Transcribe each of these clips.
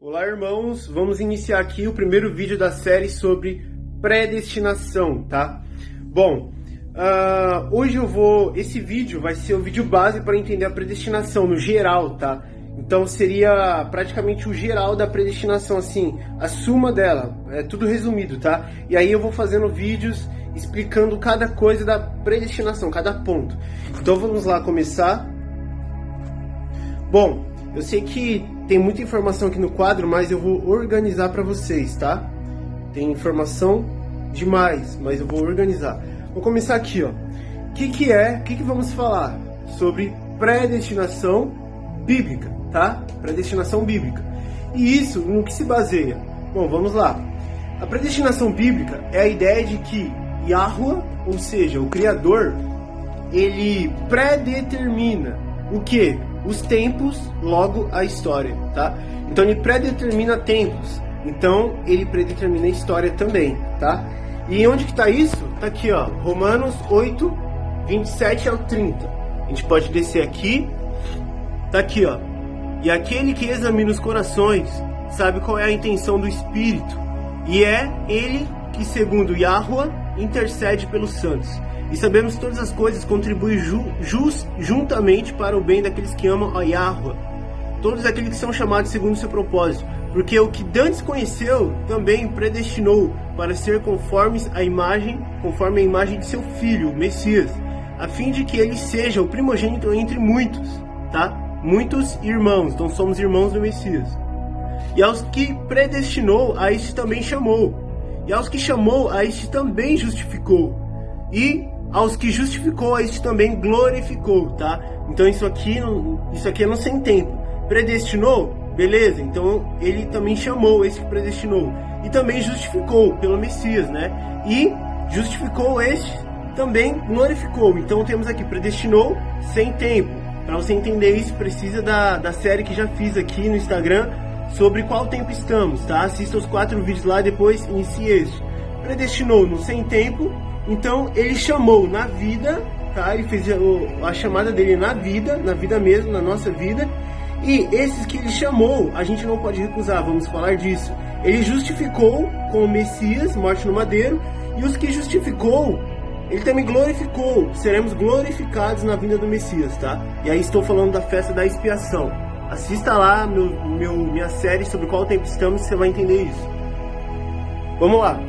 Olá, irmãos! Vamos iniciar aqui o primeiro vídeo da série sobre predestinação, tá? Bom, hoje esse vídeo vai ser o vídeo base para entender a predestinação no geral, tá? Então seria praticamente o geral da predestinação, assim, a suma dela, é tudo resumido, tá? E aí eu vou fazendo vídeos explicando cada coisa da predestinação, cada ponto. Então vamos lá começar. Bom, eu sei que tem muita informação aqui no quadro, mas eu vou organizar para vocês, tá? Tem informação demais, mas eu vou organizar. Vou começar aqui, ó. O que vamos falar? Sobre predestinação bíblica, tá? Predestinação bíblica. E isso no que se baseia? Bom, vamos lá. A predestinação bíblica é a ideia de que Yahweh, ou seja, o Criador, ele predetermina o quê? Os tempos, logo a história, tá? Então ele predetermina tempos, então ele predetermina a história também, tá? E onde que tá isso? Tá aqui, ó, Romanos 8, 27 ao 30. A gente pode descer aqui, tá aqui, ó. E aquele que examina os corações sabe qual é a intenção do Espírito, e é ele que, segundo Yahweh, intercede pelos santos. E sabemos que todas as coisas contribuem juntamente para o bem daqueles que amam a Yahweh, todos aqueles que são chamados segundo o seu propósito. Porque o que dantes conheceu, também predestinou para ser conforme a imagem de seu Filho, o Messias, a fim de que ele seja o primogênito entre muitos, tá? Muitos irmãos, então somos irmãos do Messias. E aos que predestinou, a este também chamou. E aos que chamou, a este também justificou. E aos que justificou, a este também glorificou, tá? Então isso aqui é no sem tempo. Predestinou? Beleza, então ele também chamou esse que predestinou. E também justificou pelo Messias, né? E justificou este, também glorificou. Então temos aqui, predestinou sem tempo. Para você entender isso, precisa da série que já fiz aqui no Instagram sobre qual tempo estamos, tá? Assista os 4 vídeos lá e depois inicie este. Predestinou no sem tempo. Então ele chamou na vida, tá? Ele fez a chamada dele na vida mesmo, na nossa vida. E esses que ele chamou, a gente não pode recusar, vamos falar disso. Ele justificou com o Messias, morte no madeiro. E os que justificou, ele também glorificou. Seremos glorificados na vinda do Messias, tá? E aí estou falando da festa da expiação. Assista lá minha série sobre qual tempo estamos, você vai entender isso. Vamos lá.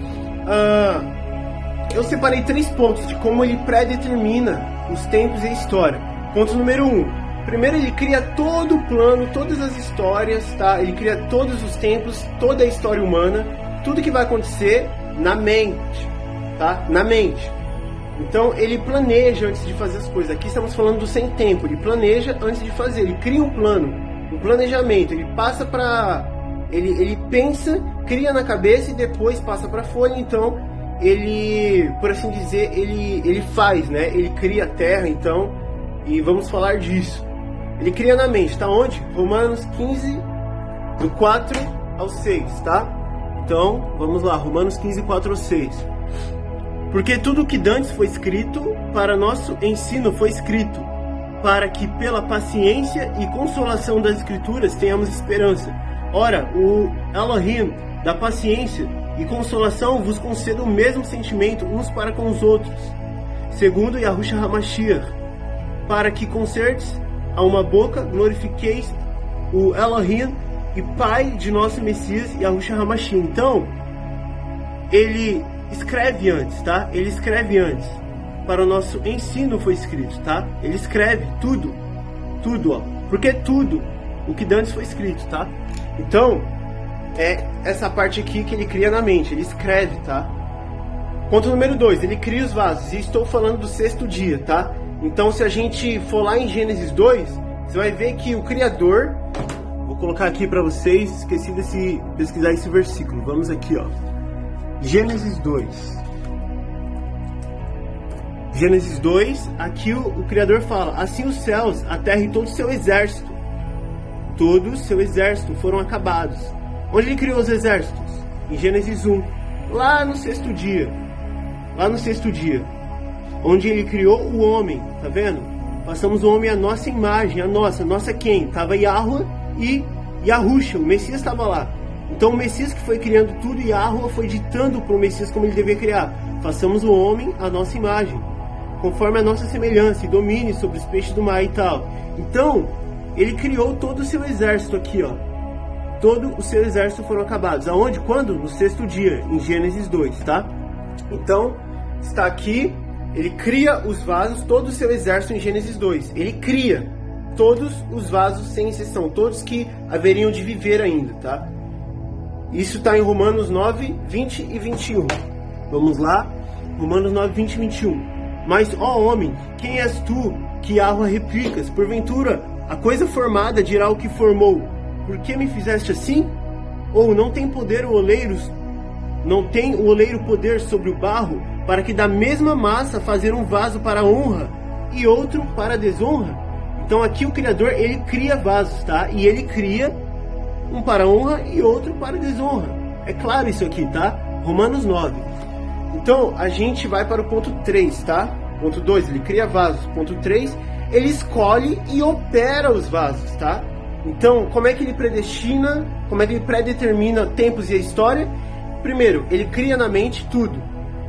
Eu separei 3 pontos de como ele predetermina os tempos e a história. Ponto número 1. Primeiro, ele cria todo o plano, todas as histórias, tá? Ele cria todos os tempos, toda a história humana, tudo que vai acontecer na mente, tá? Na mente. Então, ele planeja antes de fazer as coisas. Aqui estamos falando do sem tempo. Ele planeja antes de fazer. Ele cria um plano, um planejamento. Ele passa para... Ele pensa, cria na cabeça e depois passa para a folha. Então, ele, por assim dizer, ele faz, né? Ele cria a terra, então, e vamos falar disso. Ele cria na mente, tá onde? Romanos 15, do 4 ao 6, tá? Então, vamos lá, Romanos 15, 4 ao 6. Porque tudo o que dantes foi escrito, para nosso ensino foi escrito, para que pela paciência e consolação das Escrituras tenhamos esperança. Ora, o Elohim da paciência e consolação vos conceda o mesmo sentimento uns para com os outros, segundo Yahushua HaMashiach, para que concertes a uma boca glorifiqueis o Elohim e Pai de nosso Messias Yahushua HaMashiach. Então, ele escreve antes, tá? Ele escreve antes. Para o nosso ensino foi escrito, tá? Ele escreve tudo, ó. Porque tudo o que dantes foi escrito, tá? Então, é essa parte aqui que ele cria na mente, ele escreve, tá? Ponto número 2, ele cria os vasos, e estou falando do 6º dia, tá? Então, se a gente for lá em Gênesis 2, você vai ver que o Criador... Vou colocar aqui para vocês, esqueci de pesquisar esse versículo. Vamos aqui, ó. Gênesis 2. Gênesis 2, aqui o Criador fala: assim os céus, a terra e todo o seu exército, foram acabados. Onde ele criou os exércitos? Em Gênesis 1, lá no 6º dia. Onde ele criou o homem, tá vendo? Passamos o homem à nossa imagem, a nossa quem? Tava Yahweh e Yahusha, o Messias estava lá. Então o Messias que foi criando tudo, e Yahweh foi ditando para o Messias como ele devia criar. Façamos o homem à nossa imagem, conforme a nossa semelhança, e domine sobre os peixes do mar e tal. Então, ele criou todo o seu exército aqui, ó. Todo o seu exército foram acabados. Aonde? Quando? No sexto dia, em Gênesis 2, tá? Então, está aqui, ele cria os vasos, todo o seu exército em Gênesis 2. Ele cria todos os vasos, sem exceção, todos que haveriam de viver ainda, tá? Isso está em Romanos 9, 20 e 21. Vamos lá, Romanos 9, 20 e 21. Mas, ó homem, quem és tu que Yahweh replicas? Porventura, a coisa formada dirá o que formou: por que me fizeste assim? Ou não tem poder o oleiro, não tem o oleiro poder sobre o barro, para que da mesma massa fazer um vaso para a honra e outro para a desonra? Então aqui o Criador, ele cria vasos, tá? E ele cria um para a honra e outro para a desonra. É claro isso aqui, tá? Romanos 9. Então a gente vai para o ponto 3, tá? Ponto 2, ele cria vasos. Ponto 3, ele escolhe e opera os vasos, tá? Então, como é que ele predestina, como é que ele predetermina tempos e a história? Primeiro, ele cria na mente tudo.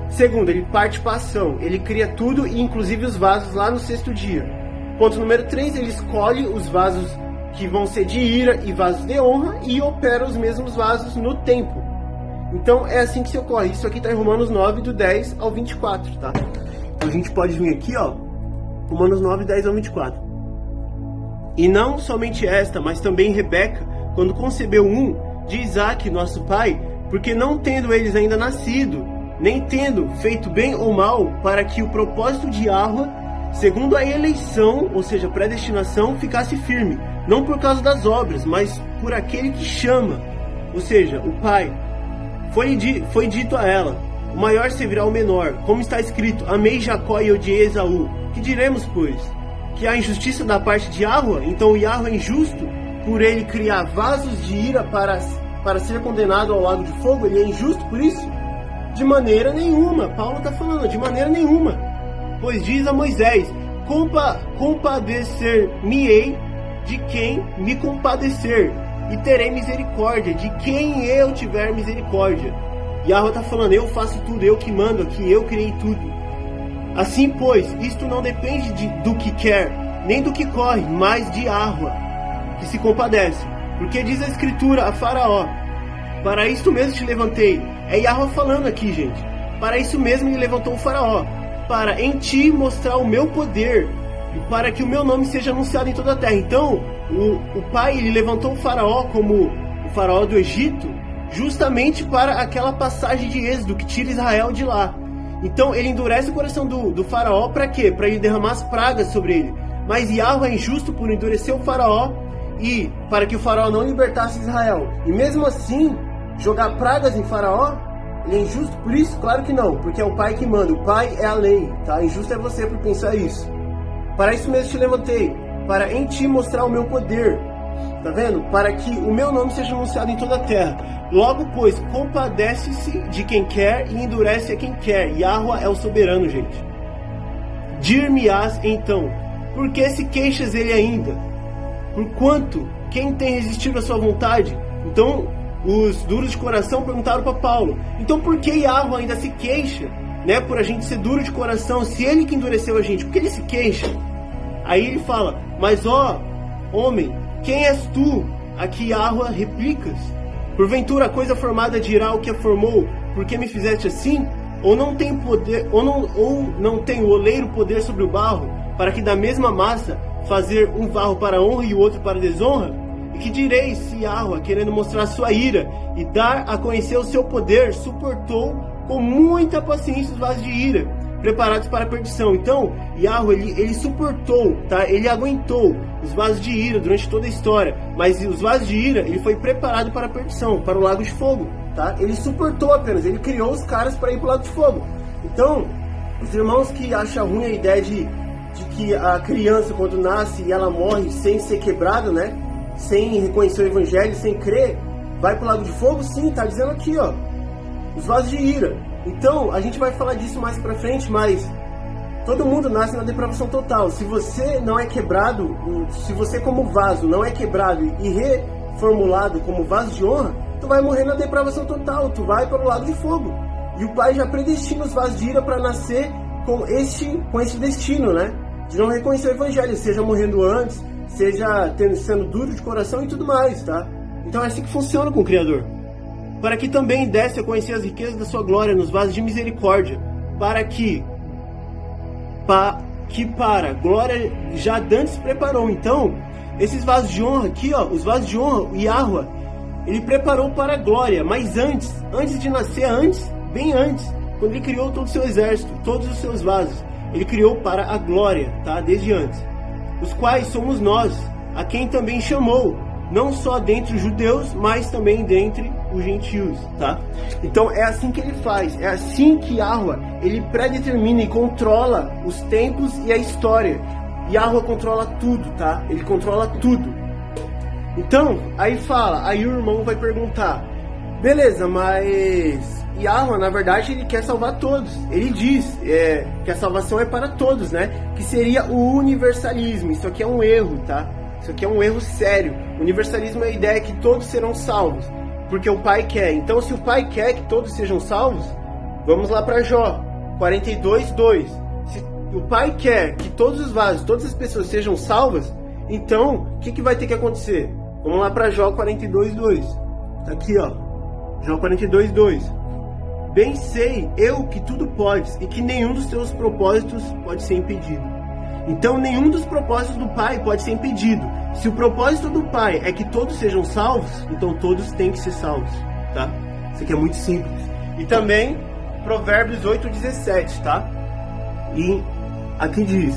Segundo, ele parte para a ação. Ele cria tudo, e inclusive os vasos lá no sexto dia. Ponto número 3, ele escolhe os vasos que vão ser de ira e vasos de honra, e opera os mesmos vasos no tempo. Então é assim que se ocorre. Isso aqui está em Romanos 9, do 10 ao 24, tá? Então a gente pode vir aqui, ó, Romanos 9, 10 ao 24. E não somente esta, mas também Rebeca, quando concebeu de Isaque, nosso pai, porque não tendo eles ainda nascido, nem tendo feito bem ou mal, para que o propósito de Yahweh, segundo a eleição, ou seja, predestinação, ficasse firme, não por causa das obras, mas por aquele que chama, ou seja, o pai. Foi dito a ela: o maior servirá ao menor, como está escrito: amei Jacó e odiei Esaú. Que diremos, pois? Que há injustiça da parte de Yahweh? Então o Yahweh é injusto por ele criar vasos de ira para ser condenado ao lago de fogo? Ele é injusto por isso? De maneira nenhuma. Paulo está falando, de maneira nenhuma. Pois diz a Moisés: compadecer-me-ei de quem me compadecer, e terei misericórdia de quem eu tiver misericórdia. Yahweh está falando: eu faço tudo, eu que mando aqui, eu criei tudo. Assim, pois, isto não depende do que quer, nem do que corre, mas de Yahweh, que se compadece. Porque diz a Escritura a Faraó: para isto mesmo te levantei. É Yahweh falando aqui, gente. Para isso mesmo ele levantou o Faraó, para em ti mostrar o meu poder, e para que o meu nome seja anunciado em toda a terra. Então, o pai, ele levantou o Faraó como o Faraó do Egito, justamente para aquela passagem de Êxodo que tira Israel de lá. Então ele endurece o coração do Faraó para quê? Para ele derramar as pragas sobre ele. Mas Yahweh é injusto por endurecer o Faraó e para que o Faraó não libertasse Israel. E mesmo assim, jogar pragas em Faraó, ele é injusto por isso? Claro que não, porque é o pai que manda. O pai é a lei, tá? Injusto é você por pensar isso. Para isso mesmo te levantei, para em ti mostrar o meu poder. Tá vendo? Para que o meu nome seja anunciado em toda a terra. Logo, pois, compadece-se de quem quer e endurece a quem quer. Yahweh é o soberano, gente. Dir-me-ás então: por que se queixas ele ainda? Porquanto quem tem resistido à sua vontade? Então os duros de coração perguntaram para Paulo: então por que Yahweh ainda se queixa, né, por a gente ser duro de coração? Se ele que endureceu a gente, por que ele se queixa? Aí ele fala: mas ó homem, quem és tu a que Yahweh replicas? Porventura a coisa formada dirá o que a formou: por que me fizeste assim? Ou não tem poder, ou não tem o oleiro poder sobre o barro, para que da mesma massa fazer um varro para a honra e o outro para a desonra? E que direis se Yahweh, querendo mostrar sua ira e dar a conhecer o seu poder, suportou com muita paciência os vasos de ira, preparados para a perdição? Então, Yahweh, ele suportou, tá? Ele aguentou os vasos de ira durante toda a história, mas os vasos de ira, ele foi preparado para a perdição, para o lago de fogo, tá? Ele suportou apenas, ele criou os caras para ir para o lago de fogo. Então, os irmãos que acham ruim a ideia de que a criança, quando nasce e ela morre sem ser quebrada, né? Sem reconhecer o evangelho, sem crer, vai para o lago de fogo? Sim, tá dizendo aqui, ó, os vasos de ira. Então, a gente vai falar disso mais pra frente, mas todo mundo nasce na depravação total. Se você não é quebrado, se você como vaso não é quebrado e formulado como vaso de honra, tu vai morrer na depravação total, tu vai para o lado de fogo. E o Pai já predestina os vasos de ira para nascer com esse destino, né? De não reconhecer o Evangelho, seja morrendo antes, seja sendo duro de coração e tudo mais, tá? Então é assim que funciona com o Criador. Para que também desse a conhecer as riquezas da sua glória nos vasos de misericórdia, para para glória já dantes preparou. Então, esses vasos de honra aqui, ó, os vasos de honra, o Yahweh, ele preparou para a glória, mas antes de nascer, bem antes, quando ele criou todo o seu exército, todos os seus vasos, ele criou para a glória, tá? Desde antes. Os quais somos nós, a quem também chamou, não só dentre os judeus, mas também dentre os gentios, tá? Então é assim que ele faz, é assim que Yahweh, ele predetermina e controla os tempos e a história. Yahweh controla tudo, tá? Ele controla tudo. Então, aí o irmão vai perguntar, beleza, mas Yahweh, na verdade, ele quer salvar todos. Ele diz que a salvação é para todos, né? Que seria o universalismo. Isso aqui é um erro, tá? Isso aqui é um erro sério. O universalismo é a ideia que todos serão salvos, porque o Pai quer. Então, se o Pai quer que todos sejam salvos, vamos lá para Jó 42:2. Se o Pai quer que todos os vasos, todas as pessoas sejam salvas, então, o que vai ter que acontecer? Vamos lá para Jó 42:2. Tá aqui, ó. Jó 42:2. Bem sei eu que tudo podes e que nenhum dos teus propósitos pode ser impedido. Então nenhum dos propósitos do Pai pode ser impedido. Se o propósito do Pai é que todos sejam salvos, então todos têm que ser salvos, tá? Isso aqui é muito simples. E também Provérbios 8:17, tá? E aqui diz: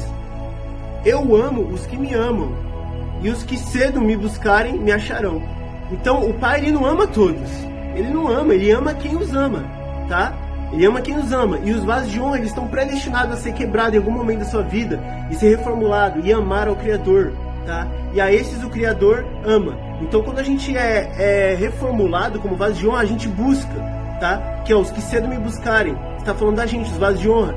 eu amo os que me amam, e os que cedo me buscarem me acharão. Então o Pai, ele não ama todos. Ele não ama, ele ama quem os ama, tá? Ele ama quem os ama. E os vasos de honra, eles estão predestinados a ser quebrados em algum momento da sua vida e ser reformulado e amar ao Criador, tá? E a esses o Criador ama. Então quando a gente é reformulado como vaso de honra, a gente busca, tá? Que é os que cedo me buscarem. Está falando da gente, os vasos de honra.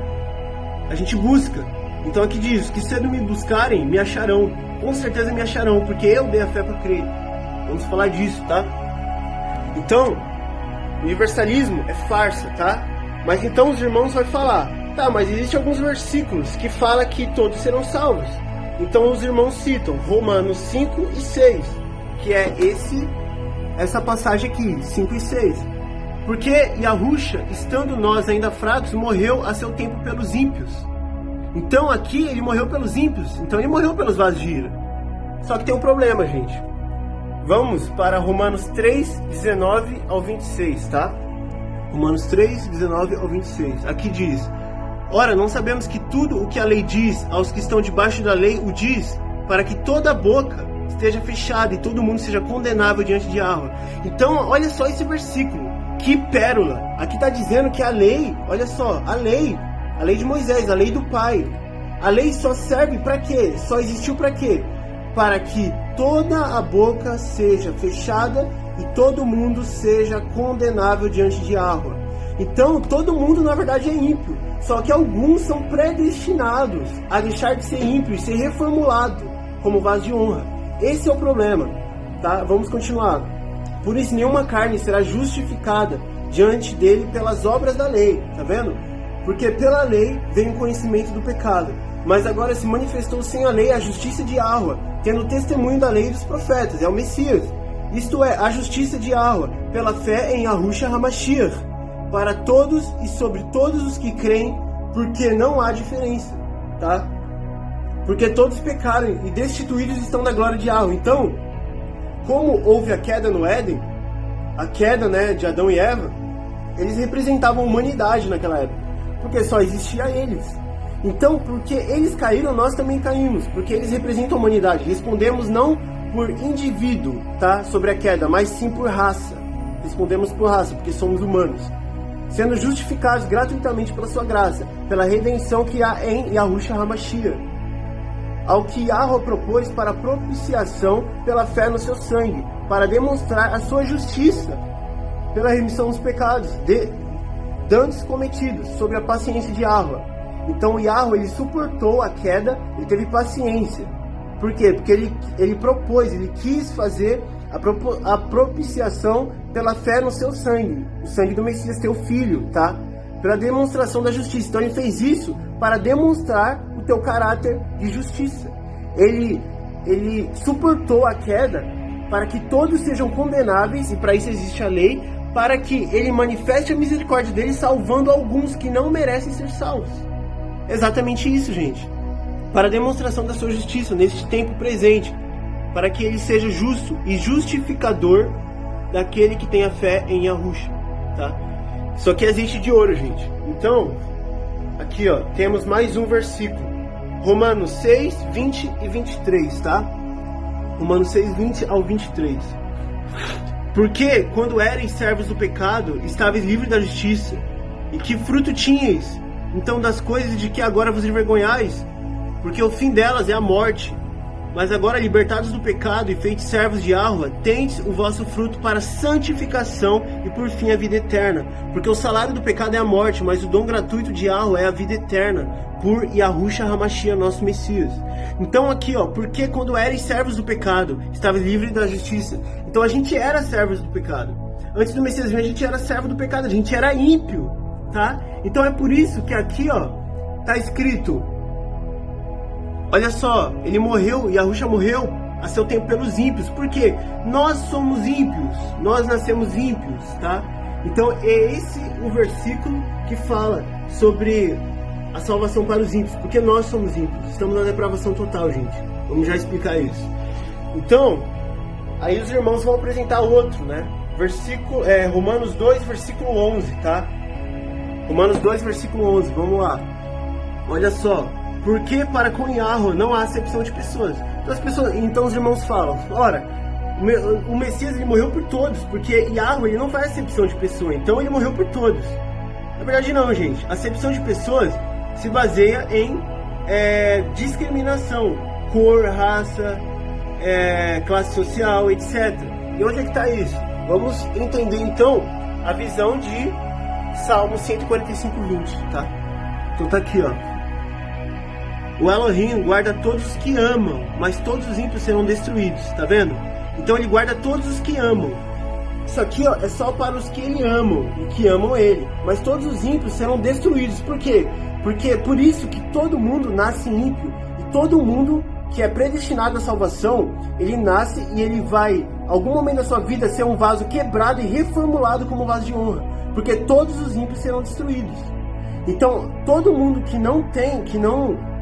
A gente busca. Então aqui diz: os que cedo me buscarem me acharão. Com certeza me acharão, porque eu dei a fé para crer. Vamos falar disso, tá? Então, universalismo é farsa, tá? Mas então os irmãos vão falar: tá, mas existem alguns versículos que falam que todos serão salvos. Então os irmãos citam Romanos 5 e 6, que é essa passagem aqui, 5 e 6. Porque Yahusha, estando nós ainda fracos, morreu a seu tempo pelos ímpios. Então aqui ele morreu pelos ímpios, então ele morreu pelos vasos de ira. Só que tem um problema, gente. Vamos para Romanos 3:19 ao 26, tá? Romanos 3:19 ao 26. Aqui diz: ora, não sabemos que tudo o que a lei diz aos que estão debaixo da lei o diz, para que toda a boca esteja fechada e todo mundo seja condenável diante de Yahweh. Então, olha só esse versículo, que pérola! Aqui está dizendo que a lei, olha só, a lei de Moisés, a lei do Pai, a lei só serve para quê? Só existiu para quê? Para que toda a boca seja fechada e todo mundo seja condenável diante de Yahweh. Então, todo mundo na verdade é ímpio, só que alguns são predestinados a deixar de ser ímpio e ser reformulado como vaso de honra. Esse é o problema, tá? Vamos continuar. Por isso nenhuma carne será justificada diante dele pelas obras da lei, tá vendo? Porque pela lei vem o conhecimento do pecado, mas agora se manifestou sem a lei a justiça de Yahweh, tendo o testemunho da lei e dos profetas, é o Messias. Isto é, a justiça de Yahweh, pela fé em Yahushua HaMashiach, para todos e sobre todos os que creem, porque não há diferença, tá? Porque todos pecaram e destituídos estão da glória de Yahweh. Então, como houve a queda no Éden, a queda, né, de Adão e Eva, eles representavam a humanidade naquela época, porque só existia eles. Então, porque eles caíram, nós também caímos, porque eles representam a humanidade. Respondemos não por indivíduo, tá, sobre a queda, mas sim por raça. Respondemos por raça, porque somos humanos, sendo justificados gratuitamente pela sua graça, pela redenção que há em Yahushua HaMashiach, ao que Yahweh propôs para a propiciação pela fé no seu sangue, para demonstrar a sua justiça, pela remissão dos pecados, dantes cometidos, sobre a paciência de Yahweh. Então Yahweh, ele suportou a queda, ele teve paciência. Por quê? Porque ele propôs, ele quis fazer a propiciação pela fé no seu sangue, o sangue do Messias, teu filho, tá? Pela demonstração da justiça. Então ele fez isso para demonstrar o teu caráter de justiça. Ele suportou a queda para que todos sejam condenáveis, e para isso existe a lei, para que ele manifeste a misericórdia dele, salvando alguns que não merecem ser salvos. Exatamente isso, gente. Para a demonstração da sua justiça neste tempo presente, para que ele seja justo e justificador daquele que tem a fé em Yahushua, tá? Isso aqui é azeite de ouro, gente. Então, aqui ó, temos mais um versículo. Romanos 6, 20 e 23, tá? Romanos 6, 20 ao 23. Porque, quando erais servos do pecado, estáveis livres da justiça. E que fruto tinhais, então, das coisas de que agora vos envergonhais? Porque o fim delas é a morte. Mas agora, libertados do pecado e feitos servos de Yahuwah, tendes o vosso fruto para santificação e por fim a vida eterna. Porque o salário do pecado é a morte, mas o dom gratuito de Yahuwah é a vida eterna, por Yahushua HaMashiach, nosso Messias. Então aqui ó, porque quando erais servos do pecado, estavas livres da justiça. Então a gente era servos do pecado. Antes do Messias vir, a gente era servo do pecado, a gente era ímpio, tá? Então é por isso que aqui ó, tá escrito... Olha só, ele morreu, Yahushua morreu a seu tempo pelos ímpios. Por quê? Nós somos ímpios, nós nascemos ímpios, tá? Então é esse o versículo que fala sobre a salvação para os ímpios, porque nós somos ímpios, estamos na depravação total, gente. Vamos já explicar isso. Então, aí os irmãos vão apresentar outro, né? Romanos 2, versículo 11, tá? Romanos 2, versículo 11, vamos lá. Olha só. Porque para com Yahuwah não há acepção de pessoas. Então os irmãos falam, ora, o Messias ele morreu por todos, porque Yahuwah ele não faz acepção de pessoa, então ele morreu por todos. Na verdade não, gente. A acepção de pessoas se baseia em discriminação, cor, raça, classe social, etc. E onde é que está isso? Vamos entender então a visão de Salmo 145:20, tá? Então tá aqui, ó. O Elohim guarda todos os que amam, mas todos os ímpios serão destruídos, tá vendo? Então ele guarda todos os que amam. Isso aqui ó, é só para os que ele amam e que amam ele, mas todos os ímpios serão destruídos. Por quê? Porque é por isso que todo mundo nasce ímpio, e todo mundo que é predestinado à salvação, ele nasce e ele vai, algum momento da sua vida, ser um vaso quebrado e reformulado como um vaso de honra, porque todos os ímpios serão destruídos. Então todo mundo que não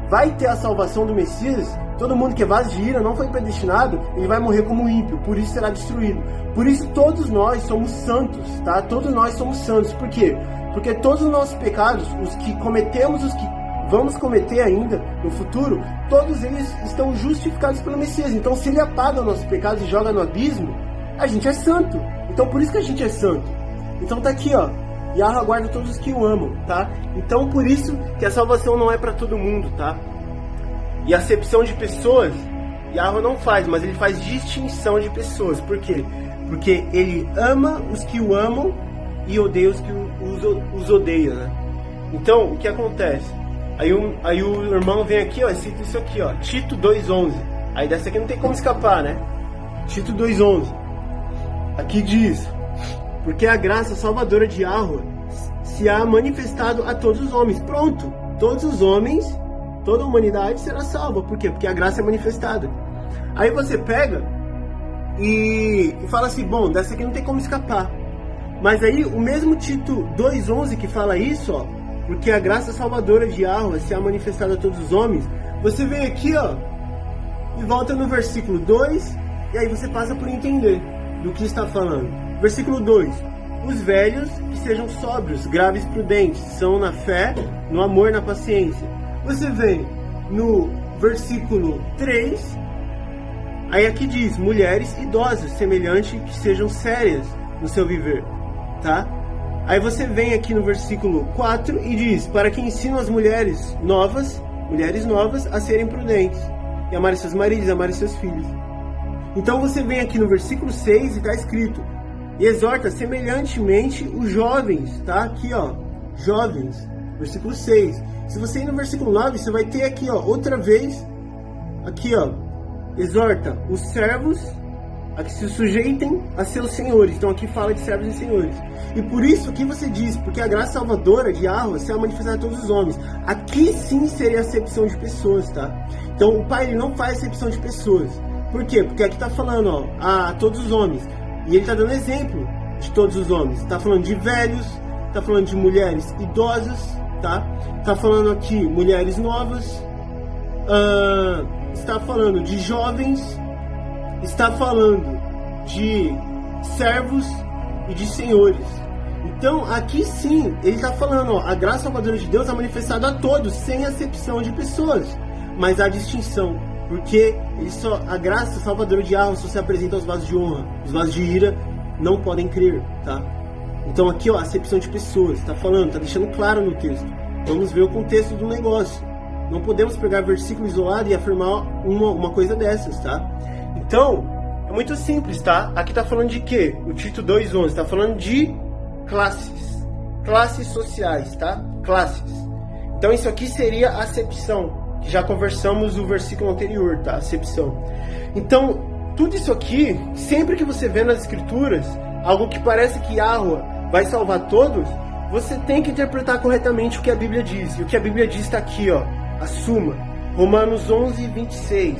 vai ter a salvação do Messias, todo mundo que é vaso de ira, não foi predestinado, ele vai morrer como ímpio, por isso será destruído. Por isso todos nós somos santos, tá? Todos nós somos santos. Por quê? Porque todos os nossos pecados, os que cometemos, os que vamos cometer ainda no futuro, todos eles estão justificados pelo Messias. Então se ele apaga os nossos pecados e joga no abismo, a gente é santo. Então por isso que a gente é santo. Então tá aqui ó, Yahuwah guarda todos os que o amam, tá? Então por isso que a salvação não é para todo mundo, tá? E a acepção de pessoas, Yahuwah não faz, mas ele faz distinção de pessoas. Por quê? Porque ele ama os que o amam e odeia os que os odeiam, né? Então, o que acontece? Aí o irmão vem aqui, ó, e cita isso aqui, ó, Tito 2:11. Aí dessa aqui não tem como escapar, né? Tito 2:11. Aqui diz... Porque a graça salvadora de Yahuwah se há manifestado a todos os homens. Pronto, todos os homens, toda a humanidade será salva. Por quê? Porque a graça é manifestada. Aí você pega e fala assim, bom, dessa aqui não tem como escapar. Mas aí o mesmo Tito 2:11 que fala isso, ó, porque a graça salvadora de Yahuwah se há manifestado a todos os homens, você vem aqui, ó, e volta no versículo 2, e aí você passa por entender do que está falando. Versículo 2. Os velhos que sejam sóbrios, graves, prudentes, são na fé, no amor, na paciência. Você vem no versículo 3, aí aqui diz, mulheres idosas, semelhante que sejam sérias no seu viver, tá? Aí você vem aqui no versículo 4 e diz, para que ensinam as mulheres novas, a serem prudentes, e amarem seus maridos, e amarem seus filhos. Então você vem aqui no versículo 6 e está escrito, e exorta semelhantemente os jovens, tá? Aqui, ó, jovens, versículo 6. Se você ir no versículo 9, você vai ter aqui, ó, outra vez, aqui, ó, exorta os servos a que se sujeitem a seus senhores. Então aqui fala de servos e senhores. E por isso que você diz, porque a graça salvadora de Yahweh será manifestada a todos os homens. Aqui sim seria acepção de pessoas, tá? Então o Pai ele não faz acepção de pessoas. Por quê? Porque aqui tá falando, ó, a todos os homens. E ele tá dando exemplo de todos os homens. Tá falando de velhos, tá falando de mulheres idosas, tá? Tá falando aqui mulheres novas, está falando de jovens, está falando de servos e de senhores. Então aqui sim, ele está falando, ó, a graça salvadora de Deus é manifestada a todos, sem acepção de pessoas, mas há distinção, porque a graça salvadora de Yahweh só se apresenta aos vasos de honra. Os vasos de ira não podem crer, tá? Então aqui, ó, acepção de pessoas, está falando, está deixando claro no texto. Vamos ver o contexto do negócio. Não podemos pegar versículo isolado e afirmar uma coisa dessas, tá? Então, é muito simples, tá? Aqui está falando de quê? O Tito 2:11 está falando de classes. Classes sociais, tá? Classes. Então isso aqui seria acepção, que já conversamos no versículo anterior, tá? Acepção. Então, tudo isso aqui, sempre que você vê nas escrituras, algo que parece que Yahweh vai salvar todos, você tem que interpretar corretamente o que a Bíblia diz. E o que a Bíblia diz está aqui, ó. Assuma. Romanos 11:26.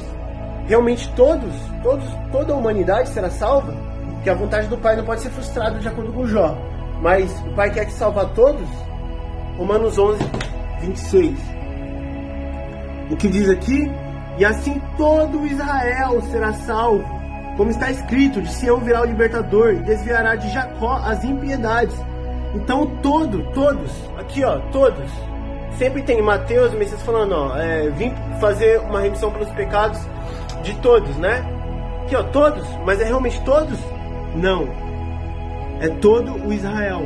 Realmente toda a humanidade será salva? Porque a vontade do Pai não pode ser frustrada de acordo com Jó. Mas o Pai quer que salvar todos? Romanos 11:26. O que diz aqui? E assim todo Israel será salvo. Como está escrito, de Sião virá o libertador e desviará de Jacó as impiedades. Então todos, aqui ó, todos. Sempre tem Mateus, o Messias falando, ó, vim fazer uma remissão pelos pecados de todos, né? Aqui ó, todos, mas é realmente todos? Não. É todo o Israel.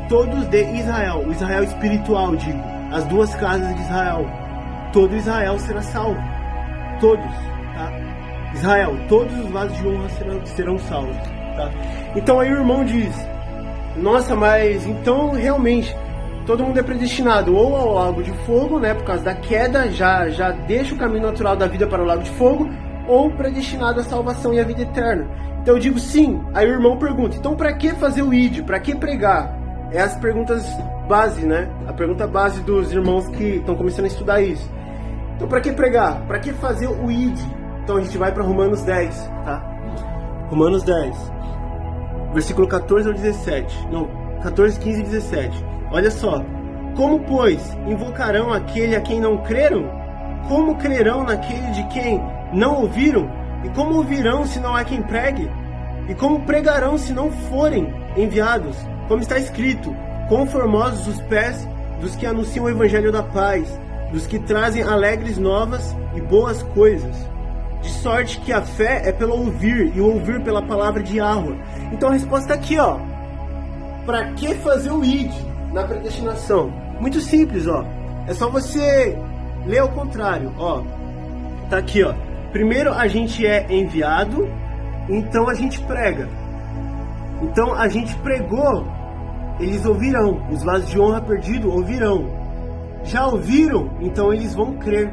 Todos de Israel. O Israel espiritual, digo. As duas casas de Israel. Todo Israel será salvo. Todos, tá? Israel, todos os vasos de honra serão salvos, tá? Então aí o irmão diz, nossa, mas então realmente todo mundo é predestinado ou ao lago de fogo, né, por causa da queda, já deixa o caminho natural da vida para o lago de fogo, ou predestinado à salvação e à vida eterna. Então eu digo sim. Aí o irmão pergunta, então para que fazer o ID? Para que pregar? É as perguntas base, né? A pergunta base dos irmãos que estão começando a estudar isso. Então para que pregar? Para que fazer o ID? Então a gente vai para Romanos 10, tá? Romanos 10, versículo 14 ao 17. Não, 14, 15 e 17. Olha só. Como, pois, invocarão aquele a quem não creram? Como crerão naquele de quem não ouviram? E como ouvirão se não há quem pregue? E como pregarão se não forem enviados? Como está escrito, quão formosos os pés dos que anunciam o evangelho da paz, dos que trazem alegres novas e boas coisas. De sorte que a fé é pelo ouvir, e o ouvir pela palavra de Yahweh. Então a resposta está aqui, ó. Para que fazer o ID na predestinação? Muito simples, ó. É só você ler ao contrário, ó. Tá aqui, ó. Primeiro a gente é enviado, então a gente prega. Então a gente pregou, eles ouvirão. Os vasos de honra perdido ouvirão. Já ouviram, então eles vão crer.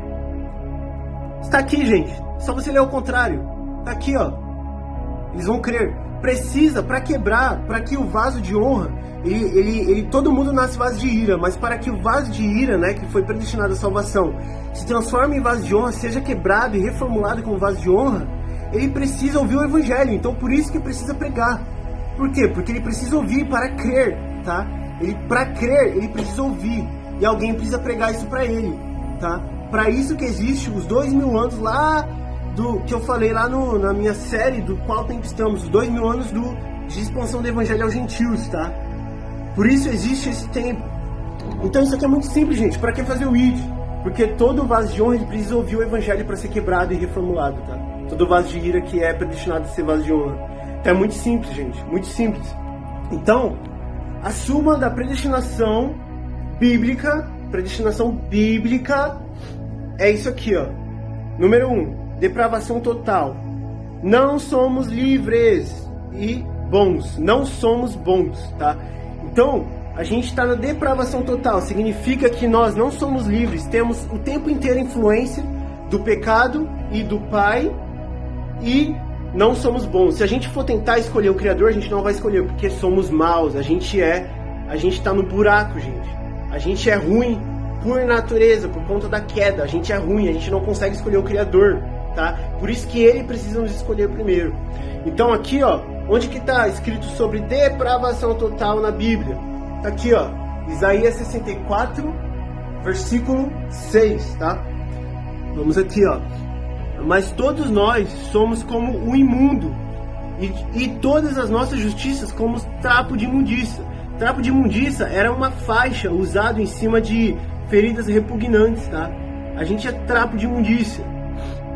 Está aqui, gente. Só você ler ao contrário. Está aqui, ó. Eles vão crer. Precisa, para quebrar, para que o vaso de honra, todo mundo nasce vaso de ira, mas para que o vaso de ira, né, que foi predestinado à salvação, se transforme em vaso de honra, seja quebrado e reformulado como vaso de honra, ele precisa ouvir o evangelho. Então por isso que precisa pregar. Por quê? Porque ele precisa ouvir para crer, tá? Para crer, ele precisa ouvir. E alguém precisa pregar isso para ele, tá? Para isso que existe os 2000 anos lá do que eu falei lá na minha série do qual tempo estamos, os 2000 anos de expansão do evangelho aos gentios, tá? Por isso existe esse tempo. Então isso aqui é muito simples, gente. Para que fazer o ID? Porque todo vaso de honra ele precisa ouvir o evangelho para ser quebrado e reformulado, tá? Todo vaso de ira que é predestinado a ser vaso de honra. Então é muito simples, gente. Muito simples. Então, a suma da predestinação bíblica é isso aqui, ó. Número 1. Depravação total. Não somos livres e bons. Não somos bons, tá? Então, a gente está na depravação total. Significa que nós não somos livres. Temos o tempo inteiro influência do pecado e do Pai. E não somos bons. Se a gente for tentar escolher o Criador, a gente não vai escolher, porque somos maus. A gente tá no buraco, gente. A gente é ruim por natureza, por conta da queda. A gente é ruim, a gente não consegue escolher o Criador, tá? Por isso que ele precisa nos escolher primeiro. Então aqui, ó, onde que tá escrito sobre depravação total na Bíblia? Tá aqui, ó, Isaías 64, versículo 6, tá? Vamos aqui, ó. Mas todos nós somos como o imundo, e todas as nossas justiças como trapo de imundícia. Trapo de imundícia era uma faixa usada em cima de feridas repugnantes, tá? A gente é trapo de imundícia.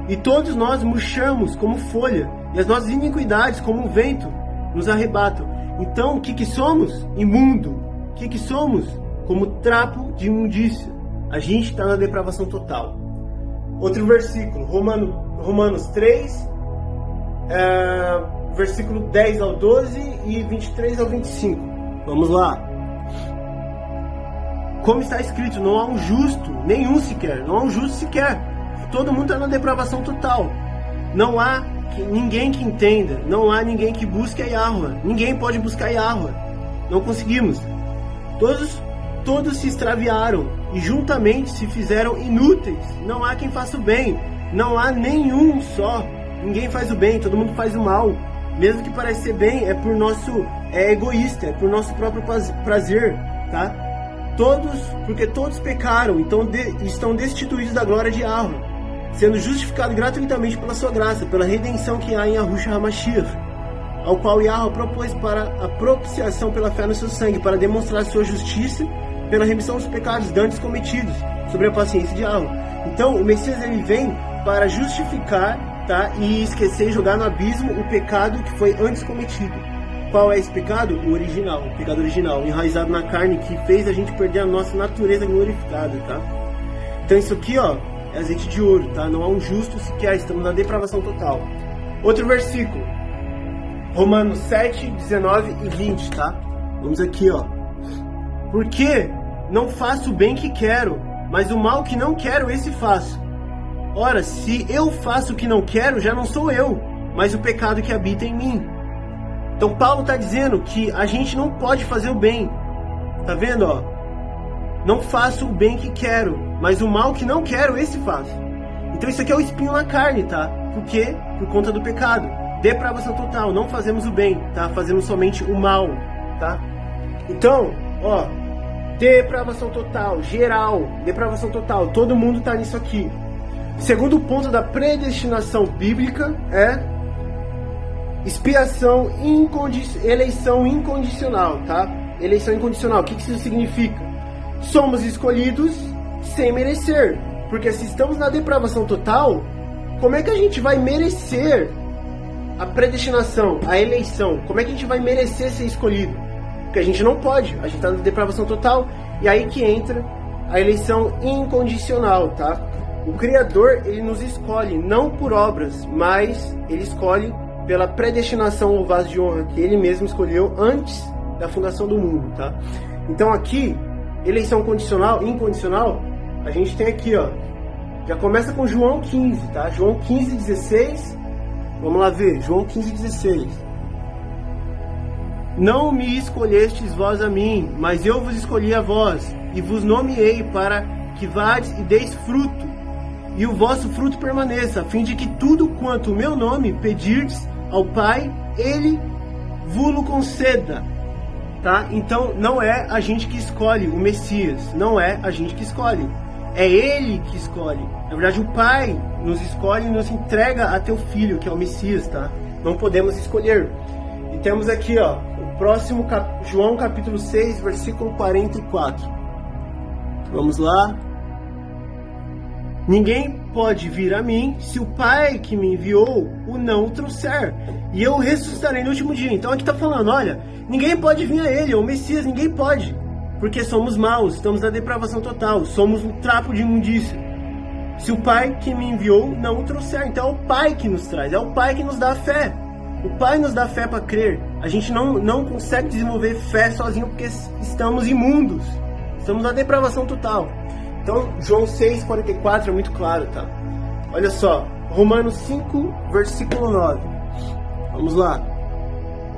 E todos nós murchamos como folha, e as nossas iniquidades como o vento nos arrebatam. Então, o que somos? Imundo. O que somos? Como trapo de imundícia. A gente está na depravação total. Outro versículo, Romanos 3, versículo 10 ao 12 e 23 ao 25. Vamos lá. Como está escrito, não há um justo, nenhum sequer, não há um justo sequer. Todo mundo está na depravação total. Não há ninguém que entenda, não há ninguém que busque a Yahweh. Ninguém pode buscar a Yahweh. Não conseguimos. Todos se extraviaram e juntamente se fizeram inúteis. Não há quem faça o bem. Não há nenhum só. Ninguém faz o bem, todo mundo faz o mal. Mesmo que pareça ser bem, é egoísta, é por nosso próprio prazer, tá? Porque todos pecaram, então estão destituídos da glória de Yahweh, sendo justificados gratuitamente pela sua graça, pela redenção que há em Yahushua HaMashiach, ao qual Yahweh propôs para a propiciação pela fé no seu sangue, para demonstrar sua justiça pela remissão dos pecados dantes cometidos, sobre a paciência de Yahweh. Então, o Messias ele vem para justificar, tá, e esquecer e jogar no abismo o pecado que foi antes cometido. Qual é esse pecado? O original, o pecado original, enraizado na carne, que fez a gente perder a nossa natureza glorificada, tá? Então isso aqui, ó, é azeite de ouro, tá? Não há um justo sequer, estamos na depravação total. Outro versículo, Romanos 7, 19 e 20, tá? Vamos aqui, ó. Porque não faço o bem que quero, mas o mal que não quero, esse faço. Ora, se eu faço o que não quero, já não sou eu, mas o pecado que habita em mim. Então Paulo está dizendo que a gente não pode fazer o bem. Tá vendo, ó? Não faço o bem que quero, mas o mal que não quero, esse faço. Então isso aqui é o espinho na carne, tá? Por quê? Por conta do pecado. Depravação total, não fazemos o bem, tá? Fazemos somente o mal, tá? Então, ó, depravação total, geral, depravação total, todo mundo tá nisso aqui. Segundo ponto da predestinação bíblica é expiação, eleição incondicional, tá? Eleição incondicional, o que isso significa? Somos escolhidos sem merecer, porque se estamos na depravação total, como é que a gente vai merecer a predestinação, a eleição? Como é que a gente vai merecer ser escolhido? Porque a gente não pode, a gente está na depravação total, e aí que entra a eleição incondicional, tá? O Criador, ele nos escolhe, não por obras, mas ele escolhe pela predestinação ao vaso de honra que ele mesmo escolheu antes da fundação do mundo, tá? Então aqui, eleição condicional, incondicional, a gente tem aqui, ó, já começa com João 15, tá? João 15, 16, vamos lá ver, João 15, 16. Não me escolhestes vós a mim, mas eu vos escolhi a vós, e vos nomeei para que vades e deis fruto, e o vosso fruto permaneça, a fim de que tudo quanto o meu nome pedirdes ao Pai, Ele vos conceda, tá? Então não é a gente que escolhe o Messias, não é a gente que escolhe, é Ele que escolhe. Na verdade o Pai nos escolhe e nos entrega a teu Filho, que é o Messias, tá? Não podemos escolher. E temos aqui, ó, o próximo João capítulo 6, versículo 44. Vamos lá. Ninguém pode vir a mim se o Pai que me enviou o não trouxer, e eu ressuscitarei no último dia. Então aqui está falando, olha, ninguém pode vir a ele, o Messias, ninguém pode, porque somos maus, estamos na depravação total, somos um trapo de imundícia. Se o Pai que me enviou não o trouxer, então é o Pai que nos traz, é o Pai que nos dá a fé. O Pai nos dá fé para crer. A gente não consegue desenvolver fé sozinho porque estamos imundos, estamos na depravação total. Então, João 6,44 é muito claro, tá? Olha só, Romanos 5, versículo 9. Vamos lá.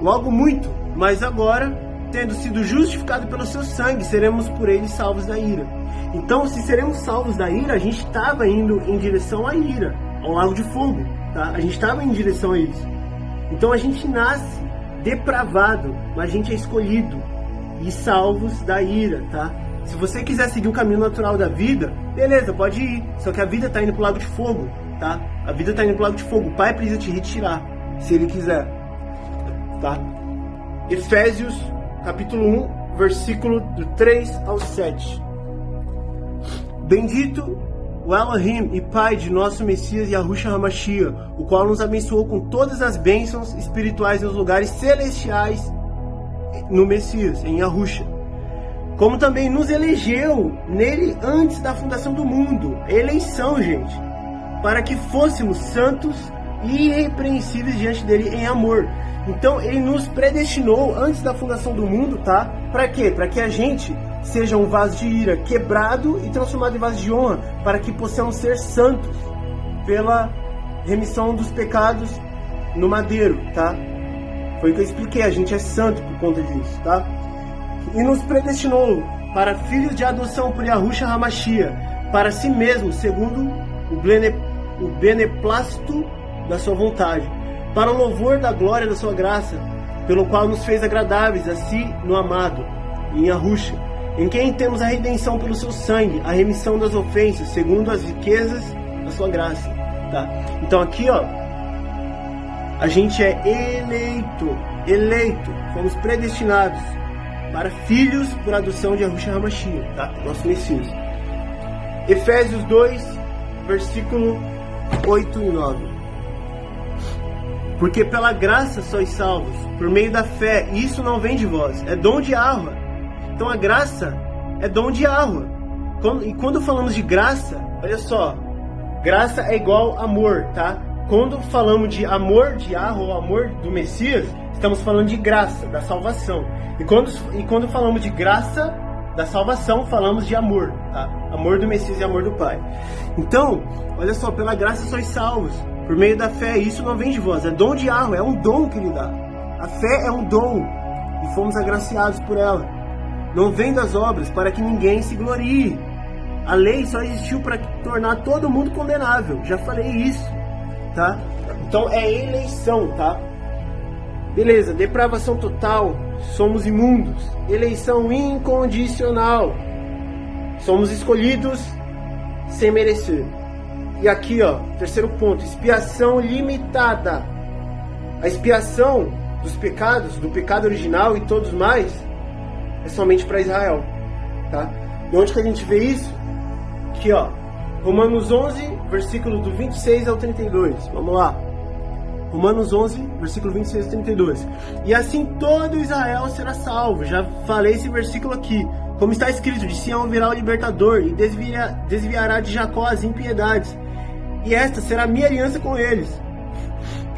Logo muito, mas agora, tendo sido justificado pelo seu sangue, seremos por ele salvos da ira. Então, se seremos salvos da ira, a gente estava indo em direção à ira, ao lago de fogo, tá? A gente estava em direção a isso. Então a gente nasce depravado, mas a gente é escolhido e salvos da ira, tá? Se você quiser seguir o caminho natural da vida, beleza, pode ir. Só que a vida está indo pro lago de fogo, tá? A vida está indo pro lago de fogo. O Pai precisa te retirar, se Ele quiser, tá? Efésios, capítulo 1, versículo do 3 ao 7. Bendito o Elohim e Pai de nosso Messias Yahushua HaMashiach, o qual nos abençoou com todas as bênçãos espirituais nos lugares celestiais no Messias, em Yahushua. Como também nos elegeu nele antes da fundação do mundo. Eleição, gente. Para que fôssemos santos e irrepreensíveis diante dele em amor. Então ele nos predestinou antes da fundação do mundo, tá? Para quê? Para que a gente seja um vaso de ira quebrado e transformado em vaso de honra, para que possamos ser santos pela remissão dos pecados no madeiro, tá? Foi o que eu expliquei, a gente é santo por conta disso, tá? E nos predestinou para filhos de adoção por Yahushua HaMashiach, para si mesmo, segundo o beneplácito da sua vontade, para o louvor da glória da sua graça, pelo qual nos fez agradáveis a si no amado, em Yahushua, em quem temos a redenção pelo seu sangue, a remissão das ofensas, segundo as riquezas da sua graça, tá? Então aqui, ó, a gente é eleito, fomos predestinados para filhos por adoção de Yahushua HaMashiach, tá? Nosso Messias. Efésios 2, versículo 8 e 9. Porque pela graça sois salvos, por meio da fé, e isso não vem de vós, é dom de Yahuwah. Então a graça é dom de Yahuwah. E quando falamos de graça, olha só, graça é igual amor, tá? Quando falamos de amor de Yahuwah, amor do Messias, estamos falando de graça, da salvação. E quando falamos de graça da salvação, falamos de amor, tá? Amor do Messias e amor do Pai. Então, olha só, pela graça sois salvos, por meio da fé, e isso não vem de vós, é dom de Yahuwah, é um dom que Ele dá. A fé é um dom, e fomos agraciados por ela. Não vem das obras, para que ninguém se glorie. A lei só existiu para tornar todo mundo condenável. Já falei isso, tá? Então é eleição, tá? Beleza, depravação total. Somos imundos. Eleição incondicional. Somos escolhidos sem merecer. E aqui, ó, terceiro ponto, expiação limitada. A expiação dos pecados, do pecado original e todos mais, é somente para Israel, tá? E onde que a gente vê isso? Aqui, ó, Romanos 11, versículo do 26 ao 32. Vamos lá. Romanos 11, versículo 26 ao 32. E assim todo Israel será salvo. Já falei esse versículo aqui. Como está escrito, de Sião virá o libertador e desviará de Jacó as impiedades. E esta será minha aliança com eles,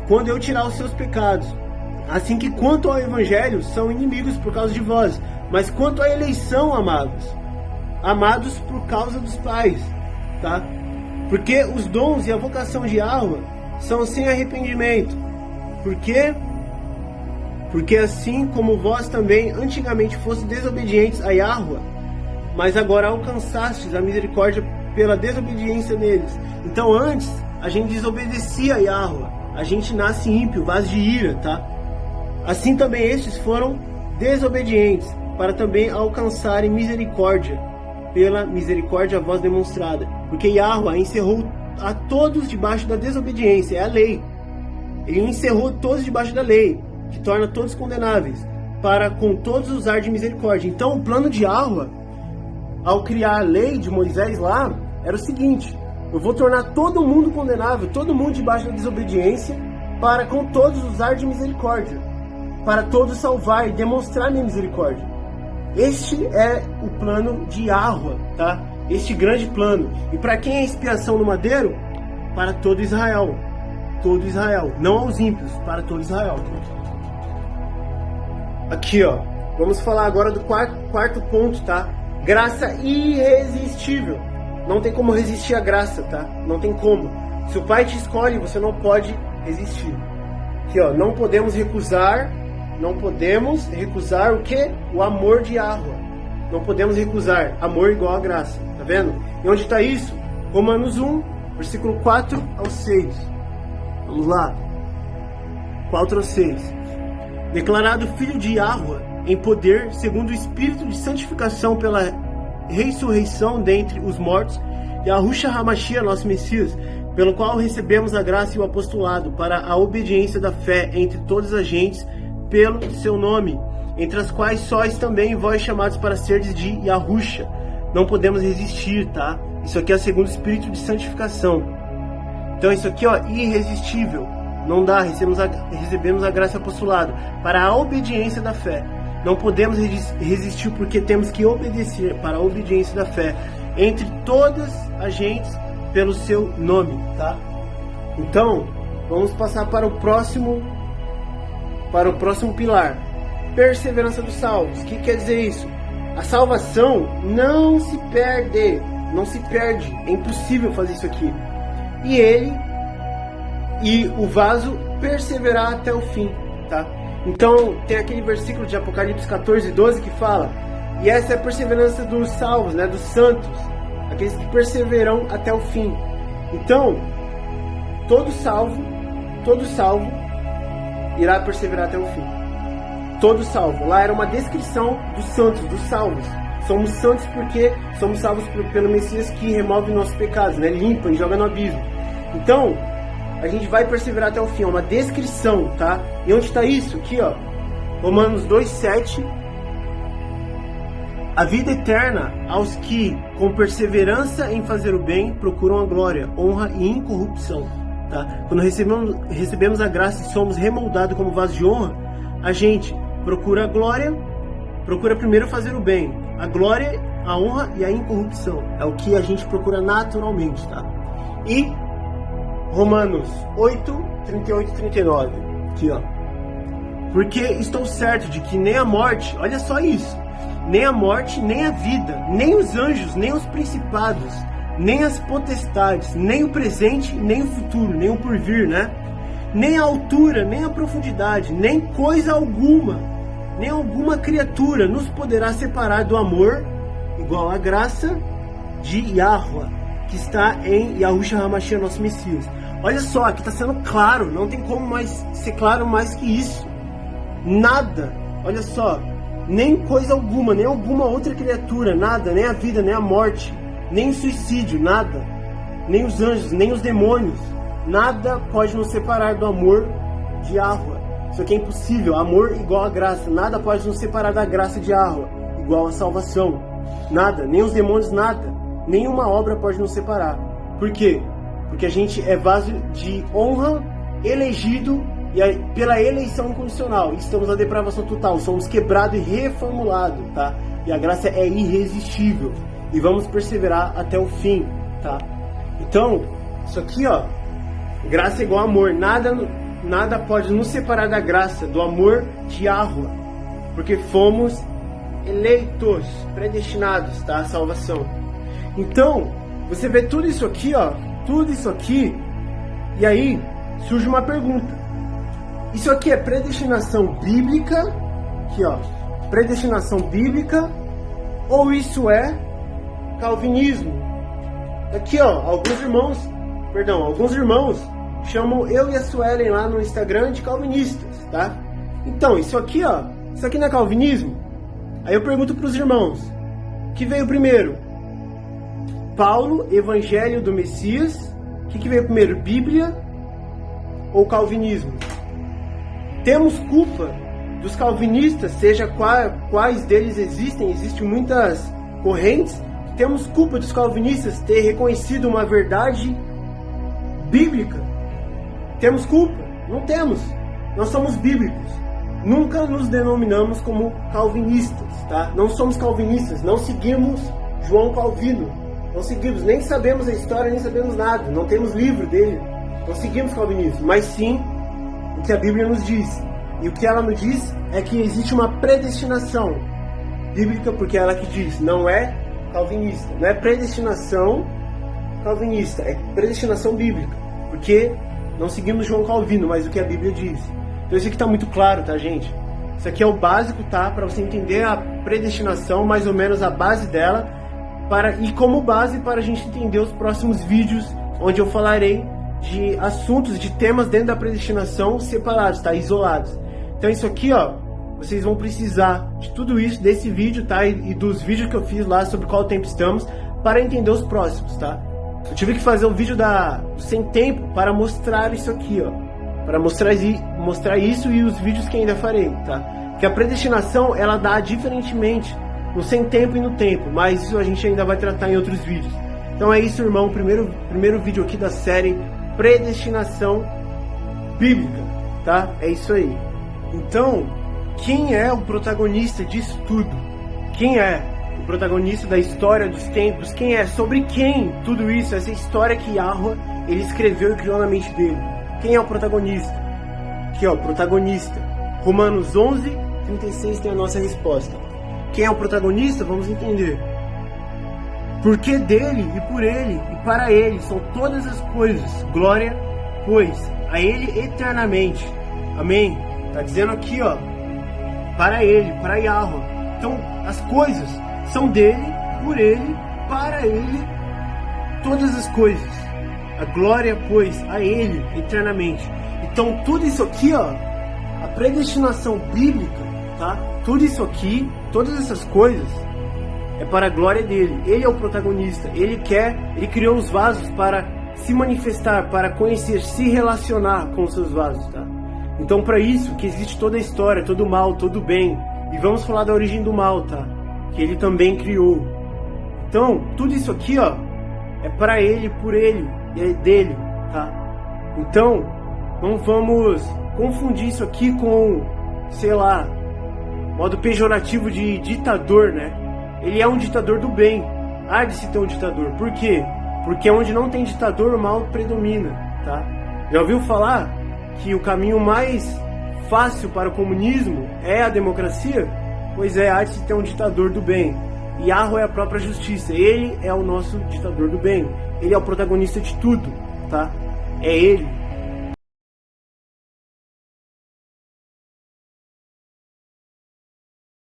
quando eu tirar os seus pecados. Assim que quanto ao evangelho, são inimigos por causa de vós. Mas quanto à eleição, amados por causa dos pais, tá? Porque os dons e a vocação de Yahuwah são sem arrependimento. Por quê? Porque assim como vós também antigamente fostes desobedientes a Yahuwah, mas agora alcançastes a misericórdia pela desobediência deles. Então antes a gente desobedecia a Yahuwah, a gente nasce ímpio, vaso de ira, tá? Assim também estes foram desobedientes, para também alcançarem misericórdia, pela misericórdia a vós demonstrada. Porque Yahuwah encerrou a todos debaixo da desobediência, é a lei. Ele encerrou todos debaixo da lei, que torna todos condenáveis, para com todos usar de misericórdia. Então o plano de Yahuwah, ao criar a lei de Moisés lá, era o seguinte: eu vou tornar todo mundo condenável, todo mundo debaixo da desobediência, para com todos usar de misericórdia, para todos salvar e demonstrar minha misericórdia. Este é o plano de Yahuwah, tá? Este grande plano. E para quem é expiação no madeiro? Para todo Israel. Todo Israel. Não aos ímpios, para todo Israel. Aqui, ó. Vamos falar agora do quarto ponto, tá? Graça irresistível. Não tem como resistir à graça, tá? Não tem como. Se o Pai te escolhe, você não pode resistir. Aqui, ó, não podemos recusar o que? O amor de Yahweh. Não podemos recusar amor igual a graça, tá vendo? E onde está isso? Romanos 1, versículo 4 ao 6. Vamos lá. 4 ao 6. Declarado filho de Yahweh em poder, segundo o Espírito de santificação pela ressurreição dentre os mortos, Yahushua HaMashiach, nosso Messias, pelo qual recebemos a graça e o apostolado para a obediência da fé entre todas as gentes, pelo seu nome, entre as quais sois também vós chamados para serdes de Yahushua. Não podemos resistir, tá? Isso aqui é segundo o Espírito de santificação. Então isso aqui, ó, irresistível. Não dá, recebemos a graça e o apostolado para a obediência da fé. Não podemos resistir porque temos que obedecer para a obediência da fé entre todas as gentes pelo seu nome, tá? Então, vamos passar para o próximo pilar. Perseverança dos salvos. O que quer dizer isso? A salvação não se perde. É impossível fazer isso aqui. E o vaso perseverar até o fim, tá? Então, tem aquele versículo de Apocalipse 14, 12 que fala: e essa é a perseverança dos salvos, né? Dos santos, aqueles que perseveram até o fim. Então, todo salvo irá perseverar até o fim. Todo salvo. Lá era uma descrição dos santos, dos salvos. Somos santos porque somos salvos pelo Messias que remove nossos pecados, né? Limpa e joga no abismo. Então, a gente vai perseverar até o fim. É uma descrição, tá? E onde está isso? Aqui, ó. Romanos 2,7. A vida eterna aos que, com perseverança em fazer o bem, procuram a glória, honra e incorrupção. Tá? Quando recebemos a graça e somos remoldados como vaso de honra, a gente procura a glória, procura primeiro fazer o bem. A glória, a honra e a incorrupção. É o que a gente procura naturalmente. Tá? E Romanos 8, 38 e 39. Aqui, ó. Porque estou certo de que nem a morte, olha só isso, nem a morte, nem a vida, nem os anjos, nem os principados, nem as potestades, nem o presente, nem o futuro, nem o porvir, né? Nem a altura, nem a profundidade, nem coisa alguma, nem alguma criatura nos poderá separar do amor igual à graça de Yahweh, que está em Yahushua HaMashiach, nosso Messias. Olha só, aqui está sendo claro, não tem como mais ser claro mais que isso. Nada, olha só, nem coisa alguma, nem alguma outra criatura, nada, nem a vida, nem a morte, nem o suicídio, nada, nem os anjos, nem os demônios, nada pode nos separar do amor de Yahweh. Isso aqui é impossível, amor igual a graça, nada pode nos separar da graça de Yahweh, igual a salvação, nada, nem os demônios, nada, nenhuma obra pode nos separar. Por quê? Porque a gente é vaso de honra, elegido pela eleição incondicional. Estamos na depravação total, somos quebrados e reformulados, tá? E a graça é irresistível. E vamos perseverar até o fim, tá? Então, isso aqui, ó, graça é igual a amor. Nada pode nos separar da graça, do amor de Yahweh. Porque fomos eleitos, predestinados, tá? A salvação. Então, você vê tudo isso aqui, ó, tudo isso aqui, e aí surge uma pergunta. Isso aqui é predestinação bíblica, aqui ó, predestinação bíblica, ou isso é calvinismo? Aqui ó, alguns irmãos chamam eu e a Suelen lá no Instagram de calvinistas, tá? Então, isso aqui ó, isso aqui não é calvinismo? Aí eu pergunto para os irmãos, que veio primeiro? Paulo, Evangelho do Messias, o que veio primeiro, Bíblia ou calvinismo? Temos culpa dos calvinistas, seja quais deles existem muitas correntes. Temos culpa dos calvinistas ter reconhecido uma verdade bíblica? Temos culpa? Não temos. Nós somos bíblicos. Nunca nos denominamos como calvinistas, tá? Não somos calvinistas, não seguimos João Calvino. Não seguimos, nem sabemos a história, nem sabemos nada. Não temos livro dele. Não seguimos calvinismo, mas sim o que a Bíblia nos diz. E o que ela nos diz é que existe uma predestinação bíblica, porque é ela que diz, não é calvinista. Não é predestinação calvinista, é predestinação bíblica. Porque não seguimos João Calvino, mas o que a Bíblia diz. Então isso aqui tá muito claro, tá, gente? Isso aqui é o básico, tá? Para você entender a predestinação, mais ou menos a base dela, e como base para a gente entender os próximos vídeos, onde eu falarei de assuntos, de temas dentro da predestinação separados, tá? Isolados. Então isso aqui, ó, vocês vão precisar de tudo isso, desse vídeo, tá? E dos vídeos que eu fiz lá sobre qual tempo estamos, para entender os próximos, tá? Eu tive que fazer o vídeo do Sem Tempo para mostrar isso aqui, ó. Para mostrar isso e os vídeos que ainda farei, tá? Porque a predestinação, ela dá diferentemente no Sem Tempo e no Tempo, mas isso a gente ainda vai tratar em outros vídeos. Então é isso, irmão, primeiro vídeo aqui da série Predestinação Bíblica, tá? É isso aí. Então, quem é o protagonista disso tudo? Quem é o protagonista da história dos tempos? Quem é? Sobre quem tudo isso? Essa história que Yahweh, ele escreveu e criou na mente dele. Quem é o protagonista? Aqui, ó, protagonista. Romanos 11:36 tem a nossa resposta. Quem é o protagonista? Vamos entender. Porque dele e por ele e para ele são todas as coisas. Glória, pois, a ele eternamente. Amém? Tá dizendo aqui, ó, para ele, para Yahweh. Então, as coisas são dele, por ele, para ele, todas as coisas. A glória, pois, a ele eternamente. Então, tudo isso aqui, ó, a predestinação bíblica, tá? Tudo isso aqui, todas essas coisas, é para a glória dele. Ele é o protagonista. Ele criou os vasos para se manifestar, para conhecer, se relacionar com os seus vasos, tá? Então, para isso que existe toda a história, todo o mal, todo o bem. E vamos falar da origem do mal, tá? Que ele também criou. Então, tudo isso aqui, ó, é para ele, por ele, é dele, tá? Então, não vamos confundir isso aqui com, sei lá, modo pejorativo de ditador, né? Ele é um ditador do bem. Há de se ter um ditador. Por quê? Porque onde não tem ditador, o mal predomina, tá? Já ouviu falar que o caminho mais fácil para o comunismo é a democracia? Pois é, há de se ter um ditador do bem. E Yahweh é a própria justiça. Ele é o nosso ditador do bem. Ele é o protagonista de tudo, tá? É ele.